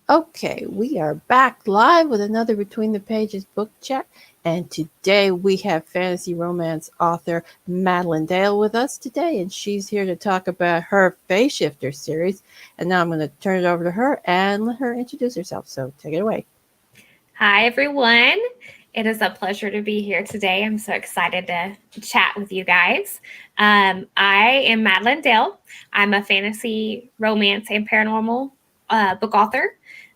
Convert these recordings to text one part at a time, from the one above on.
Okay, we are back live with another Between the Pages book chat. And today we have fantasy romance author Madilynn Dale with us today, and she's here to talk about her Fae Shifter series. And now I'm going to turn it over to her and let her introduce herself. So take it away. Hi, everyone. It is a pleasure to be here today. I'm so excited to chat with you guys. I am Madilynn Dale. I'm a fantasy, romance, and paranormal book author.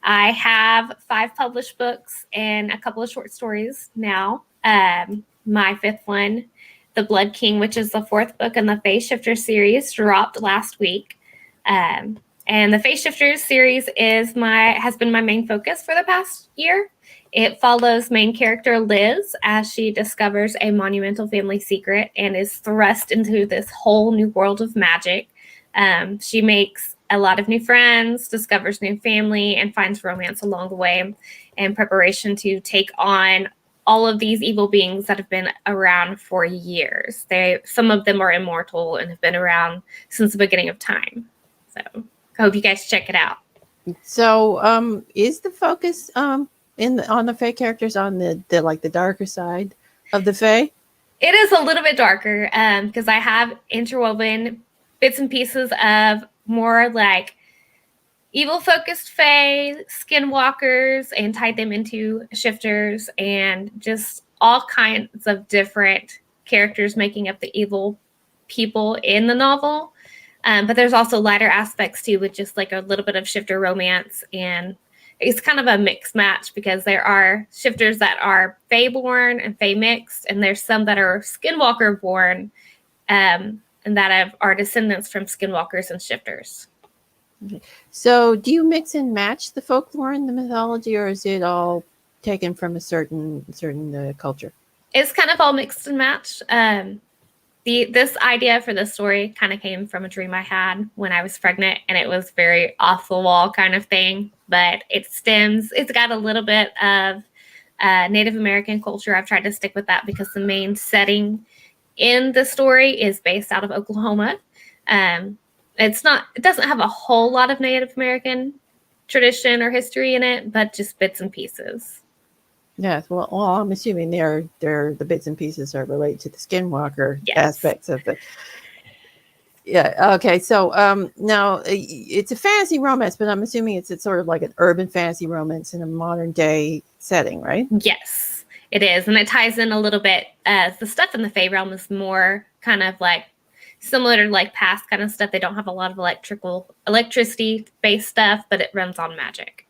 I have 5 published books and a couple of short stories now. My 5th one, The Blood King, which is the 4th book in the Fae Shifter series, dropped last week. And the Fae Shifters series has been my main focus for the past year. It follows main character Liz as she discovers a monumental family secret and is thrust into this whole new world of magic. She makes a lot of new friends, discovers new family, and finds romance along the way in preparation to take on all of these evil beings that have been around for years. Some of them are immortal and have been around since the beginning of time. So I hope you guys check it out. So, is the focus on the Fae characters on the like the darker side of the Fae? It is a little bit darker because I have interwoven bits and pieces of more like evil focused Fae, skinwalkers, and tied them into shifters and just all kinds of different characters making up the evil people in the novel. But there's also lighter aspects too, with just like a little bit of shifter romance, and it's kind of a mixed match because there are shifters that are Fae born and Fae mixed, and there's some that are skinwalker born and that are descendants from skinwalkers and shifters. Okay. So, do you mix and match the folklore and the mythology, or is it all taken from a certain culture? It's kind of all mixed and matched. This idea for this story kind of came from a dream I had when I was pregnant, and it was very off the wall kind of thing, but it's got a little bit of Native American culture. I've tried to stick with that because the main setting in the story is based out of Oklahoma. It doesn't have a whole lot of Native American tradition or history in it, but just bits and pieces. Yes, well, I'm assuming they're the bits and pieces are related to the skinwalker Yes. aspects of the. Yeah. Okay. So, now it's a fantasy romance, but I'm assuming it's sort of like an urban fantasy romance in a modern day setting, right? Yes, it is, and it ties in a little bit. The stuff in the Fae realm is more kind of like similar to like past kind of stuff. They don't have a lot of electricity based stuff, but it runs on magic.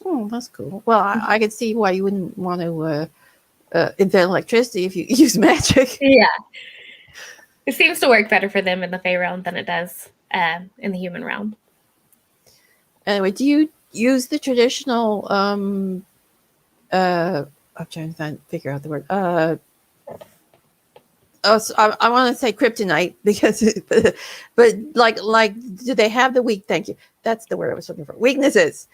Oh, that's cool. Well, I could see why you wouldn't want to invent electricity if you use magic. Yeah. It seems to work better for them in the Fae realm than it does in the human realm. Anyway, do you use the traditional I'm trying to figure out the word. So I want to say kryptonite because, but like, do they have thank you. That's the word I was looking for. Weaknesses.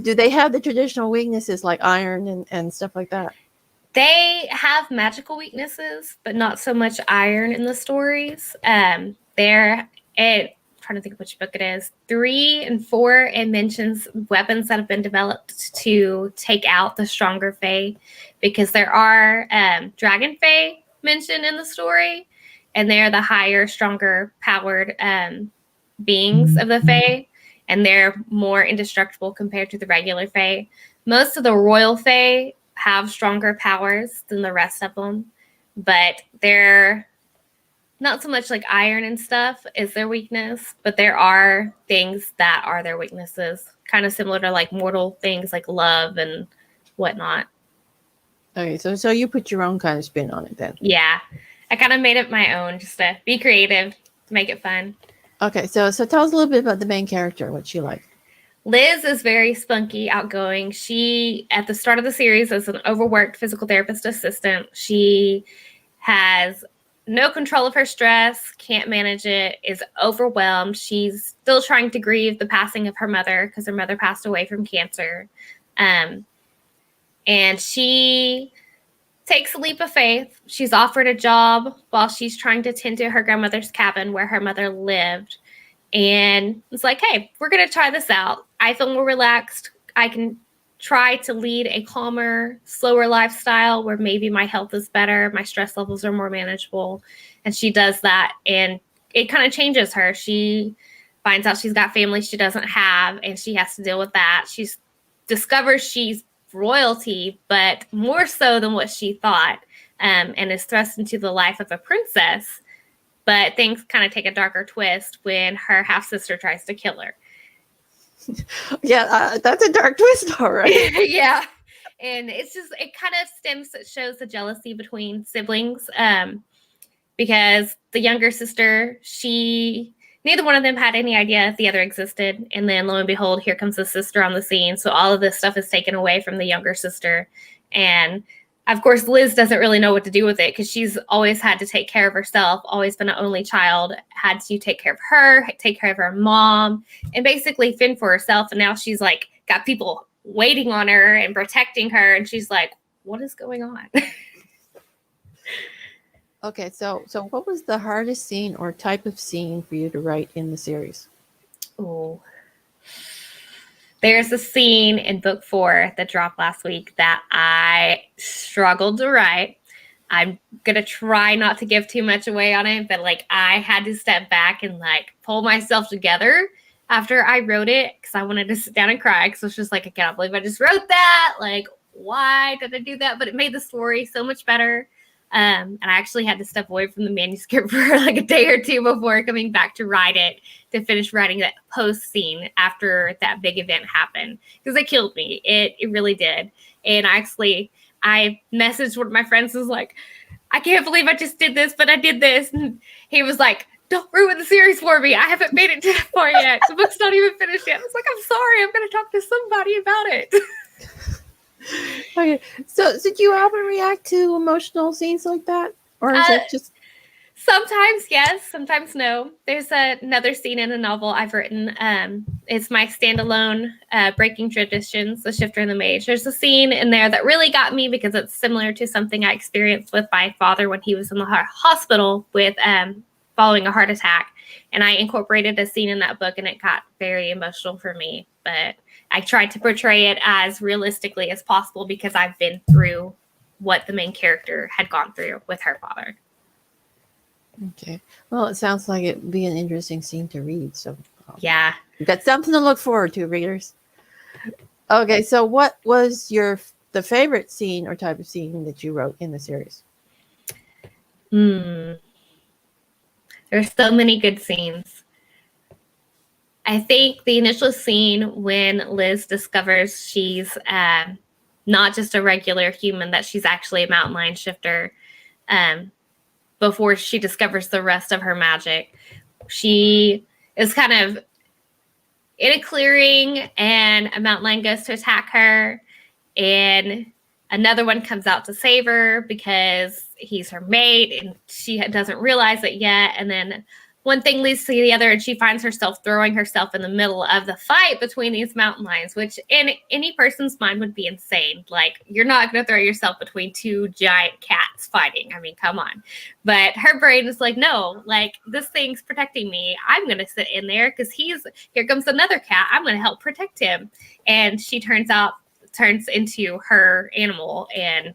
Do they have the traditional weaknesses like iron and stuff like that? They have magical weaknesses, but not so much iron in the stories. Trying to think of which book it is. 3 and 4, it mentions weapons that have been developed to take out the stronger Fae, because there are dragon Fae mentioned in the story, and they're the higher, stronger, powered beings of the Fae, and they're more indestructible compared to the regular Fae. Most of the royal Fae have stronger powers than the rest of them, but they're not so much like iron and stuff is their weakness, but there are things that are their weaknesses, kind of similar to like mortal things like love and whatnot. Okay, so you put your own kind of spin on it then. Yeah, I kind of made it my own just to be creative, to make it fun. Okay, so tell us a little bit about the main character, what she like. Liz is very spunky, outgoing. She, at the start of the series, is an overworked physical therapist assistant. She has no control of her stress, can't manage it, is overwhelmed. She's still trying to grieve the passing of her mother because her mother passed away from cancer. And she takes a leap of faith. She's offered a job while she's trying to tend to her grandmother's cabin where her mother lived. And it's like, hey, we're going to try this out. I feel more relaxed. I can try to lead a calmer, slower lifestyle where maybe my health is better, my stress levels are more manageable. And she does that. And it kind of changes her. She finds out she's got family she doesn't have, and she has to deal with that. She discovers she's royalty, but more so than what she thought, and is thrust into the life of a princess. But things kind of take a darker twist when her half-sister tries to kill her. Yeah, that's a dark twist, all right. Yeah. And it's just, it kind of shows the jealousy between siblings, because the younger sister, neither one of them had any idea the other existed. And then lo and behold, here comes the sister on the scene. So all of this stuff is taken away from the younger sister. And of course, Liz doesn't really know what to do with it because she's always had to take care of herself, always been an only child, had to take care of her, take care of her mom, and basically fend for herself. And now she's like got people waiting on her and protecting her. And she's like, what is going on? Okay, so what was the hardest scene or type of scene for you to write in the series? Oh, there's a scene in book 4 that dropped last week that I struggled to write. I'm going to try not to give too much away on it, but like I had to step back and like pull myself together after I wrote it because I wanted to sit down and cry because I was just like, I can't believe I just wrote that. Like, why did I do that? But it made the story so much better. And I actually had to step away from the manuscript for like a day or two before coming back to write it, to finish writing that post scene after that big event happened, because it killed me. It really did. And I messaged one of my friends and was like, I can't believe I just did this, but I did this. And he was like, don't ruin the series for me. I haven't made it to that far yet. The book's not even finished yet. I was like, I'm sorry. I'm going to talk to somebody about it. Okay, so do you often react to emotional scenes like that, or is it just sometimes yes, sometimes no? There's another scene in a novel I've written. It's my standalone Breaking Traditions, The Shifter and the Mage. There's a scene in there that really got me because it's similar to something I experienced with my father when he was in the hospital with following a heart attack, and I incorporated a scene in that book, and it got very emotional for me. But I tried to portray it as realistically as possible because I've been through what the main character had gone through with her father. Okay. Well, it sounds like it'd be an interesting scene to read. So yeah, you've got something to look forward to, readers. Okay, so what was the favorite scene or type of scene that you wrote in the series? There's so many good scenes. I think the initial scene when Liz discovers she's not just a regular human, that she's actually a mountain lion shifter, before she discovers the rest of her magic. She is kind of in a clearing, and a mountain lion goes to attack her, and another one comes out to save her because he's her mate, and she doesn't realize it yet. And then one thing leads to the other, and she finds herself throwing herself in the middle of the fight between these mountain lions, which in any person's mind would be insane. Like, you're not going to throw yourself between two giant cats fighting. I mean, come on. But her brain is like, no, like, this thing's protecting me. I'm going to sit in there because here comes another cat. I'm going to help protect him. And she turns into her animal and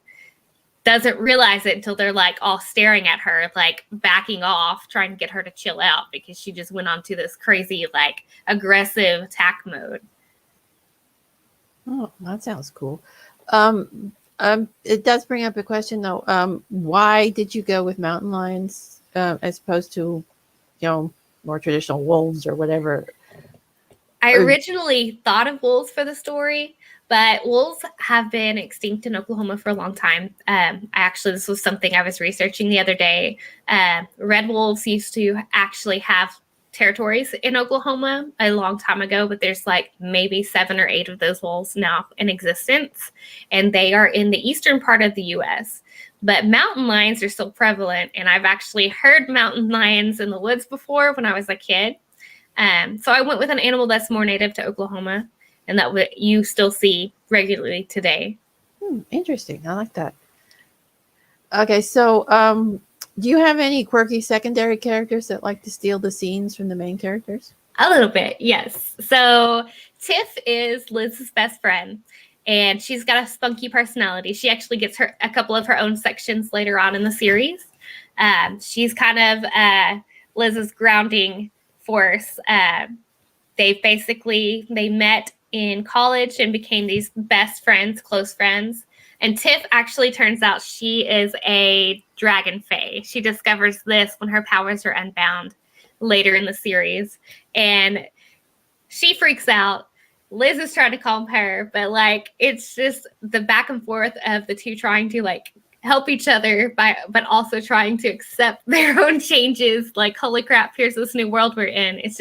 doesn't realize it until they're like all staring at her, like backing off, trying to get her to chill out because she just went on to this crazy, like aggressive attack mode. Oh, that sounds cool. It does bring up a question though. Why did you go with mountain lions as opposed to, more traditional wolves or whatever? I originally thought of wolves for the story, but wolves have been extinct in Oklahoma for a long time. This was something I was researching the other day. Red wolves used to actually have territories in Oklahoma a long time ago, but there's like maybe 7 or 8 of those wolves now in existence, and they are in the eastern part of the U.S. But mountain lions are still prevalent, and I've actually heard mountain lions in the woods before when I was a kid. So I went with an animal that's more native to Oklahoma, and that you still see regularly today. Interesting. I like that. Okay, so do you have any quirky secondary characters that like to steal the scenes from the main characters? A little bit, yes. So Tiff is Liz's best friend, and she's got a spunky personality. She actually gets a couple of her own sections later on in the series. She's kind of Liz's grounding force. They met in college and became these best friends, close friends. And Tiff actually turns out she is a dragon fae. She discovers this when her powers are unbound later in the series. And she freaks out. Liz is trying to calm her, but like it's just the back and forth of the two trying to like help each other but also trying to accept their own changes. Like, holy crap, here's this new world we're in. It's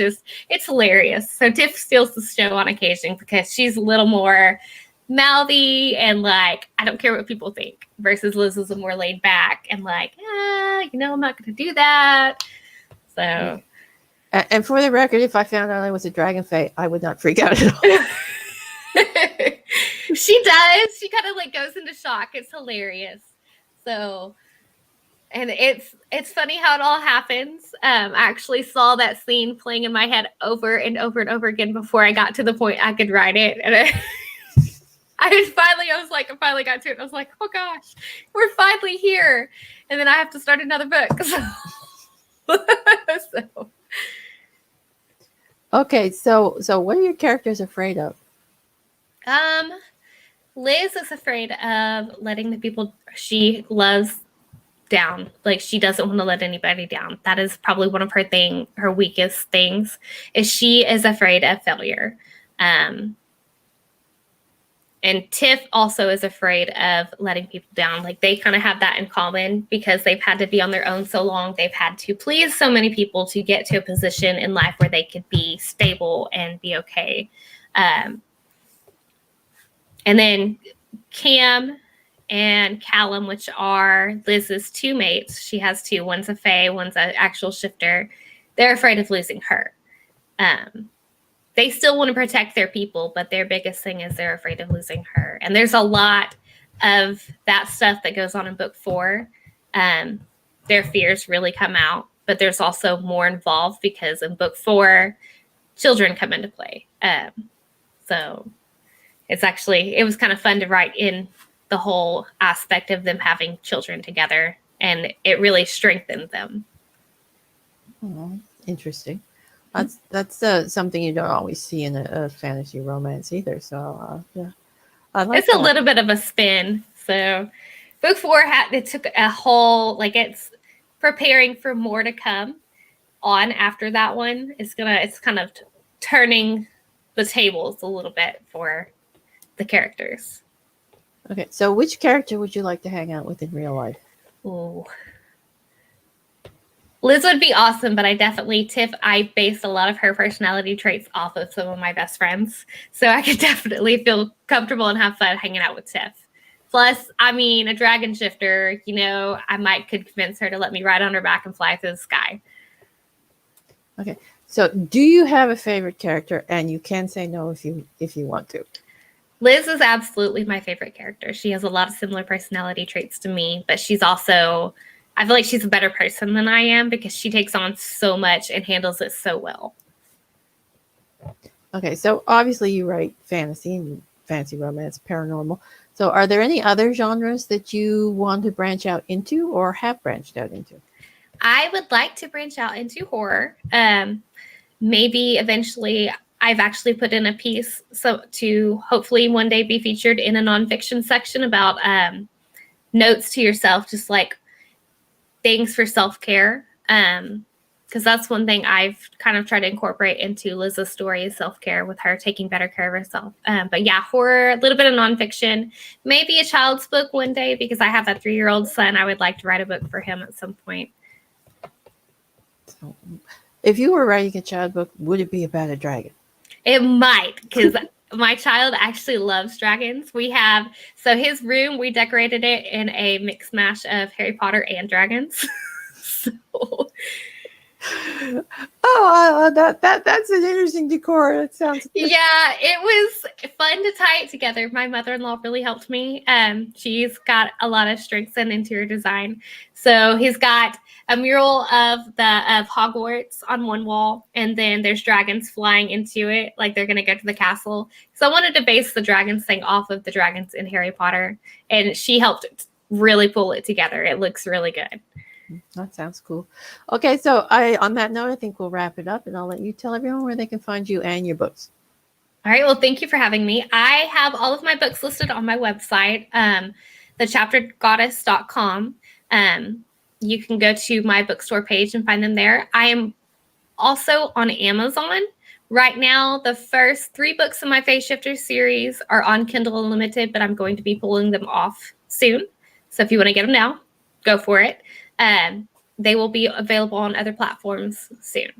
hilarious. So Tiff steals the show on occasion because she's a little more mouthy and like, I don't care what people think, versus Liz is a more laid back and like, I'm not going to do that. So. And for the record, if I found out I was a dragon fae, I would not freak out at all. She does. She kind of like goes into shock. It's hilarious. So, and it's funny how it all happens. I actually saw that scene playing in my head over and over and over again before I got to the point I could write it. And I finally got to it. I was like, oh gosh, we're finally here. And then I have to start another book. So. Okay, so what are your characters afraid of? Liz is afraid of letting the people she loves down. Like, she doesn't want to let anybody down. That is probably one of her weakest things, is she is afraid of failure. And Tiff also is afraid of letting people down. Like, they kind of have that in common because they've had to be on their own so long. They've had to please so many people to get to a position in life where they could be stable and be okay. And then Cam and Callum, which are Liz's two mates. She has two. One's a fae, one's an actual shifter. They're afraid of losing her. They still want to protect their people, but their biggest thing is they're afraid of losing her. And there's a lot of that stuff that goes on in book 4. Their fears really come out, but there's also more involved because in book 4, children come into play. So it was kind of fun to write in the whole aspect of them having children together, and it really strengthened them. Oh, interesting. That's something you don't always see in a fantasy romance either. So yeah, I like it's a little bit of a spin. So book 4 it took a whole, like, it's preparing for more to come on after that one. It's kind of turning the tables a little bit for the characters. Okay, so which character would you like to hang out with in real life? Ooh. Liz would be awesome, but I based a lot of her personality traits off of some of my best friends. So I could definitely feel comfortable and have fun hanging out with Tiff. Plus, a dragon shifter, I could convince her to let me ride on her back and fly through the sky. Okay, so do you have a favorite character? And you can say no if you want to. Liz is absolutely my favorite character. She has a lot of similar personality traits to me, but she's also, I feel like she's a better person than I am because she takes on so much and handles it so well. Okay, so obviously you write fantasy and fantasy romance, paranormal. So are there any other genres that you want to branch out into or have branched out into? I would like to branch out into horror. Maybe eventually. I've actually put in a piece to hopefully one day be featured in a nonfiction section about notes to yourself, just like things for self-care. Because that's one thing I've kind of tried to incorporate into Liz's story is self-care, with her taking better care of herself. But yeah, horror, a little bit of nonfiction, maybe a child's book one day, because I have a 3-year-old son. I would like to write a book for him at some point. So, if you were writing a child book, would it be about a dragon? It might, because my child actually loves dragons. So his room, we decorated it in a mix mash of Harry Potter and dragons. So Oh, that's an interesting decor. That sounds good. Yeah, it was fun to tie it together. My mother-in-law really helped me. She's got a lot of strengths in interior design. So he's got a mural of Hogwarts on one wall, and then there's dragons flying into it, like they're gonna go to the castle. So I wanted to base the dragons thing off of the dragons in Harry Potter, and she helped really pull it together. It looks really good. That sounds cool. Okay, so on that note, I think we'll wrap it up, and I'll let you tell everyone where they can find you and your books. All right. Well, thank you for having me. I have all of my books listed on my website, thechaptergoddess.com. You can go to my bookstore page and find them there. I am also on Amazon. Right now, the first 3 books in my Phase Shifter series are on Kindle Unlimited, but I'm going to be pulling them off soon. So if you want to get them now, go for it. They will be available on other platforms soon.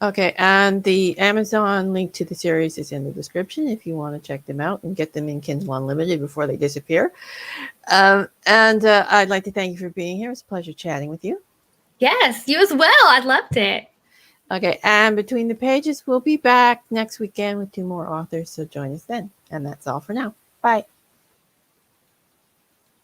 Okay, and the Amazon link to the series is in the description if you want to check them out and get them in Kindle Unlimited before they disappear. And I'd like to thank you for being here. It's a pleasure chatting with you. Yes, you as well. I loved it. Okay, and Between the Pages, we'll be back next weekend with 2 more authors, so join us then. And that's all for now. Bye.